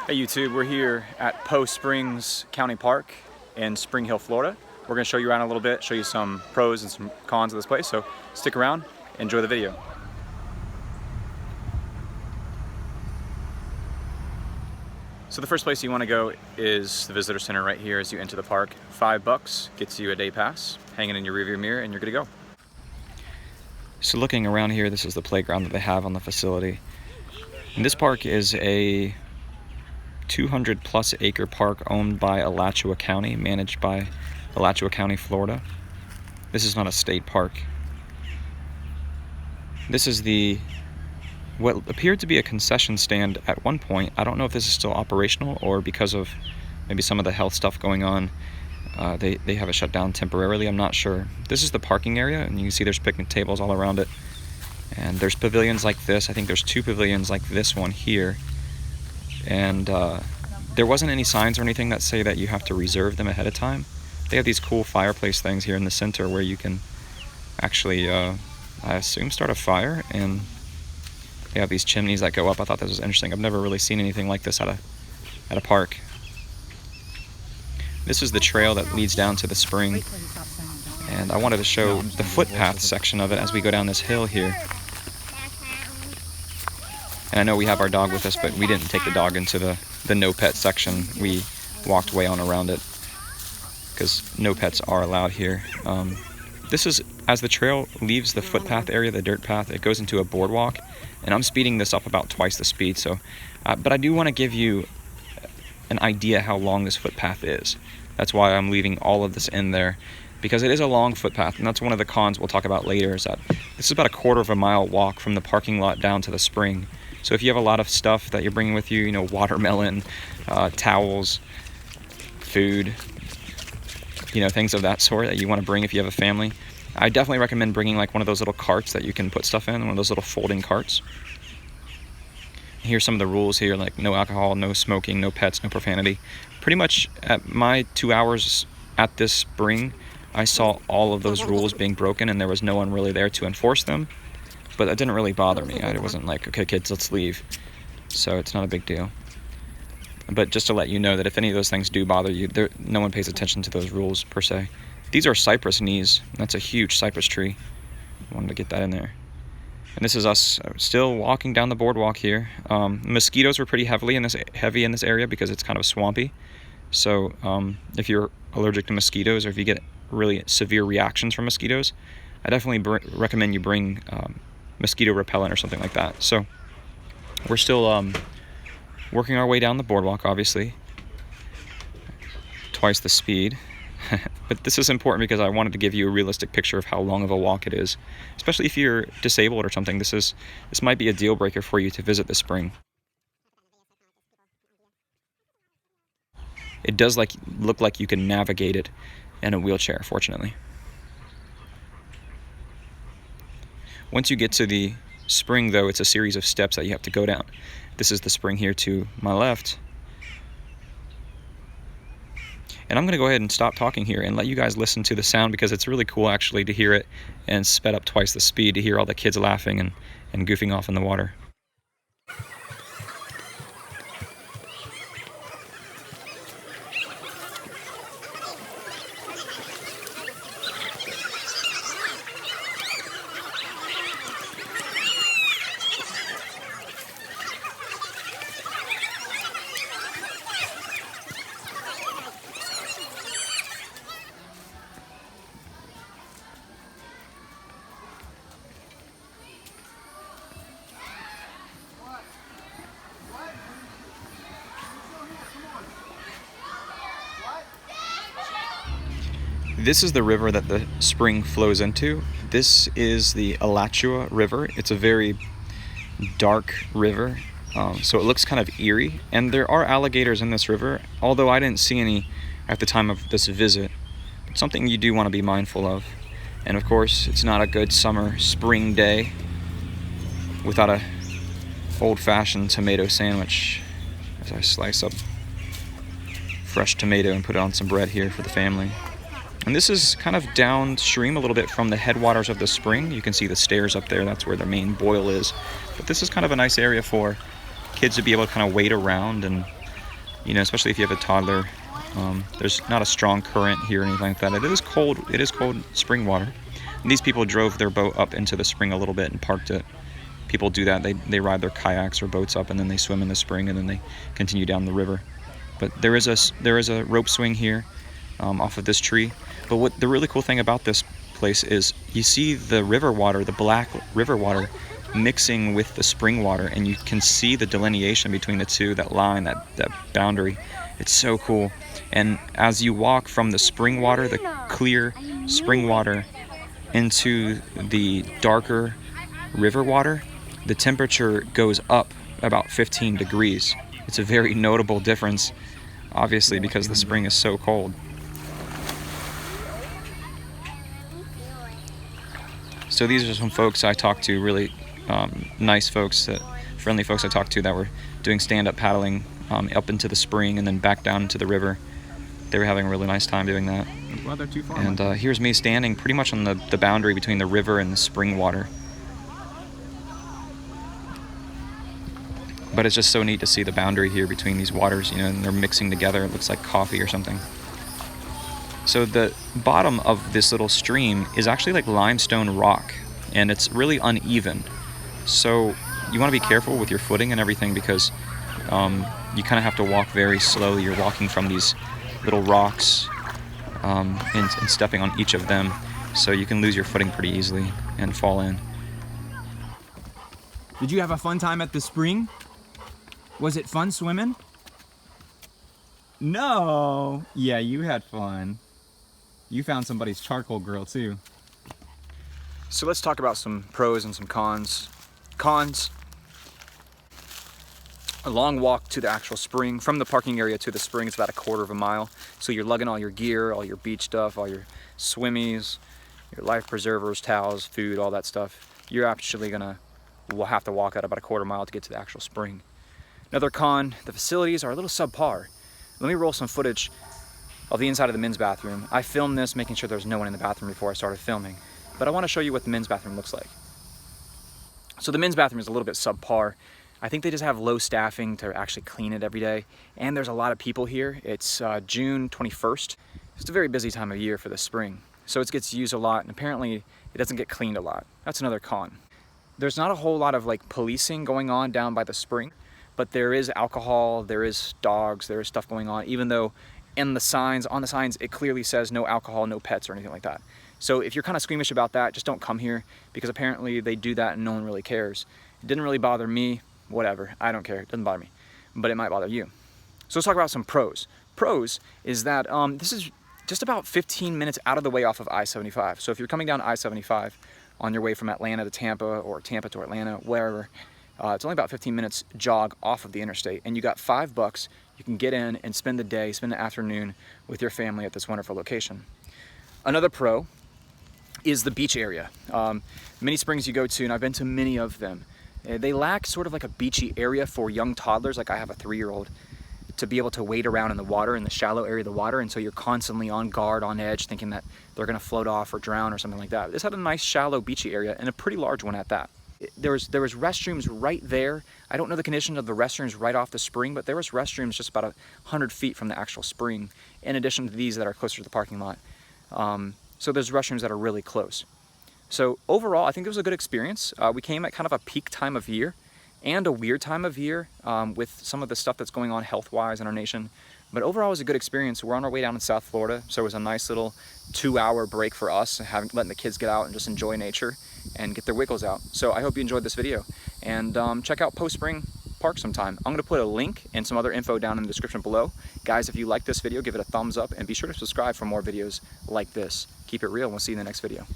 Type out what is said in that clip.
Hey YouTube, we're here at Poe Springs County Park in Spring Hill, Florida. We're going to show you around a little bit, show you some pros and some cons of this place, so stick around, enjoy the video. So the first place you want to go is the visitor center right here as you enter the park. $5 gets you a day pass, hanging in your rearview mirror, and you're good to go. So looking around here, this is the playground that they have on the facility. And this park is a 200+ acre park owned by Alachua County, managed by Alachua County, Florida. This is not a state park. This is what appeared to be a concession stand at one point. I don't know if this is still operational or because of maybe some of the health stuff going on, they have it shut down temporarily. I'm not sure. This is the parking area, and you can see there's picnic tables all around it. And there's pavilions like this. I think there's 2 pavilions like this one here. And there wasn't any signs or anything that say that you have to reserve them ahead of time. They have these cool fireplace things here in the center where you can actually, I assume, start a fire, and they have these chimneys that go up. I thought this was interesting. I've never really seen anything like this at a park. This is the trail that leads down to the spring, and I wanted to show the footpath section of it as we go down this hill here. And I know we have our dog with us, but we didn't take the dog into the no pet section. We walked way on around it because no pets are allowed here. This is, as the trail leaves the footpath area, the dirt path, it goes into a boardwalk, and I'm speeding this up about twice the speed. So, but I do want to give you an idea how long this footpath is. That's why I'm leaving all of this in there, because it is a long footpath, and that's one of the cons we'll talk about later, is that this is about a 1/4 mile walk from the parking lot down to the spring. So if you have a lot of stuff that you're bringing with you, watermelon, towels, food, things of that sort that you want to bring if you have a family, I definitely recommend bringing like one of those little carts that you can put stuff in, one of those little folding carts. Here's some of the rules here, like no alcohol, no smoking, no pets, no profanity. Pretty much at my 2 hours at this spring, I saw all of those rules being broken, and there was no one really there to enforce them. But that didn't really bother me. I wasn't like, okay, kids, let's leave. So it's not a big deal. But just to let you know that if any of those things do bother you, no one pays attention to those rules per se. These are cypress knees. That's a huge cypress tree. I wanted to get that in there. And this is us still walking down the boardwalk here. Mosquitoes were pretty heavy in this area because it's kind of swampy. So if you're allergic to mosquitoes, or if you get really severe reactions from mosquitoes, I definitely recommend you bring mosquito repellent or something like that. So we're still working our way down the boardwalk, obviously, twice the speed. But this is important because I wanted to give you a realistic picture of how long of a walk it is, especially if you're disabled or something. This might be a deal breaker for you to visit the spring. It does look like you can navigate it in a wheelchair, fortunately. Once you get to the spring, though, it's a series of steps that you have to go down. This is the spring here to my left. And I'm going to go ahead and stop talking here and let you guys listen to the sound, because it's really cool actually to hear it and sped up twice the speed, to hear all the kids laughing and goofing off in the water. This is the river that the spring flows into. This is the Alachua River. It's a very dark river, so it looks kind of eerie. And there are alligators in this river, although I didn't see any at the time of this visit. But something you do want to be mindful of. And of course, it's not a good spring day without a old-fashioned tomato sandwich, as I slice up fresh tomato and put it on some bread here for the family. And this is kind of downstream a little bit from the headwaters of the spring. You can see the stairs up there. That's where their main boil is. But this is kind of a nice area for kids to be able to kind of wade around and you know, especially if you have a toddler. There's not a strong current here or anything like that. It is cold. It is cold spring water. And these people drove their boat up into the spring a little bit and parked it. People do that. They ride their kayaks or boats up, and then they swim in the spring, and then they continue down the river. But there is a rope swing here off of this tree. But what the really cool thing about this place is you see the river water, the black river water, mixing with the spring water, and you can see the delineation between the two, that line, that boundary. It's so cool. And as you walk from the spring water, the clear spring water, into the darker river water, the temperature goes up about 15 degrees. It's a very notable difference, obviously, because the spring is so cold. So these are some folks I talked to, really nice folks, friendly folks I talked to that were doing stand-up paddling up into the spring and then back down into the river. They were having a really nice time doing that. Well, they're too far. And here's me standing pretty much on the boundary between the river and the spring water. But it's just so neat to see the boundary here between these waters, you know, and they're mixing together. It looks like coffee or something. So the bottom of this little stream is actually like limestone rock, and it's really uneven. So you want to be careful with your footing and everything, because you kind of have to walk very slowly. You're walking from these little rocks and stepping on each of them, so you can lose your footing pretty easily and fall in. Did you have a fun time at the spring? Was it fun swimming? No. Yeah, you had fun. You found somebody's charcoal grill too. So let's talk about some pros and some cons. Cons: a long walk to the actual spring. From the parking area to the spring, it's about 1/4 of a mile. So you're lugging all your gear, all your beach stuff, all your swimmies, your life preservers, towels, food, all that stuff. You're actually will have to walk out about 1/4 mile to get to the actual spring. Another con: the facilities are a little subpar. Let me roll some footage of the inside of the men's bathroom. I filmed this making sure there's no one in the bathroom before I started filming, but I want to show you what the men's bathroom looks like. So the men's bathroom is a little bit subpar. I think they just have low staffing to actually clean it every day, and there's a lot of people here. It's June 21st. It's a very busy time of year for the spring, so it gets used a lot, and apparently it doesn't get cleaned a lot. That's another con. There's not a whole lot of like policing going on down by the spring, but there is alcohol, there is dogs, there is stuff going on, even though on the signs it clearly says no alcohol, no pets, or anything like that. So if you're kind of squeamish about that, just don't come here, because apparently they do that and no one really cares. It didn't really bother me. Whatever, I don't care, it doesn't bother me, but it might bother you. So let's talk about some pros. Pros is that this is just about 15 minutes out of the way off of I-75. So if you're coming down I-75 on your way from Atlanta to Tampa, or Tampa to Atlanta, wherever, it's only about 15 minutes jog off of the interstate, and you got $5. You can get in and spend the day, spend the afternoon with your family at this wonderful location. Another pro is the beach area. Many springs you go to, and I've been to many of them, they lack sort of like a beachy area for young toddlers. Like I have a 3-year-old, to be able to wade around in the water, in the shallow area of the water, and so you're constantly on guard, on edge, thinking that they're gonna float off or drown or something like that. This had a nice shallow beachy area, and a pretty large one at that. There was restrooms right there. I don't know the condition of the restrooms right off the spring, but there was restrooms just about 100 feet from the actual spring, in addition to these that are closer to the parking lot. So there's restrooms that are really close. So overall, I think it was a good experience. We came at kind of a peak time of year and a weird time of year with some of the stuff that's going on health-wise in our nation. But overall, it was a good experience. We're on our way down in South Florida, so it was a nice little 2-hour break for us, letting the kids get out and just enjoy nature and get their wiggles out. So I hope you enjoyed this video, and check out Poe Springs Park sometime. I'm gonna put a link and some other info down in the description below. Guys, if you like this video, give it a thumbs up, and be sure to subscribe for more videos like this. Keep it real, and we'll see you in the next video.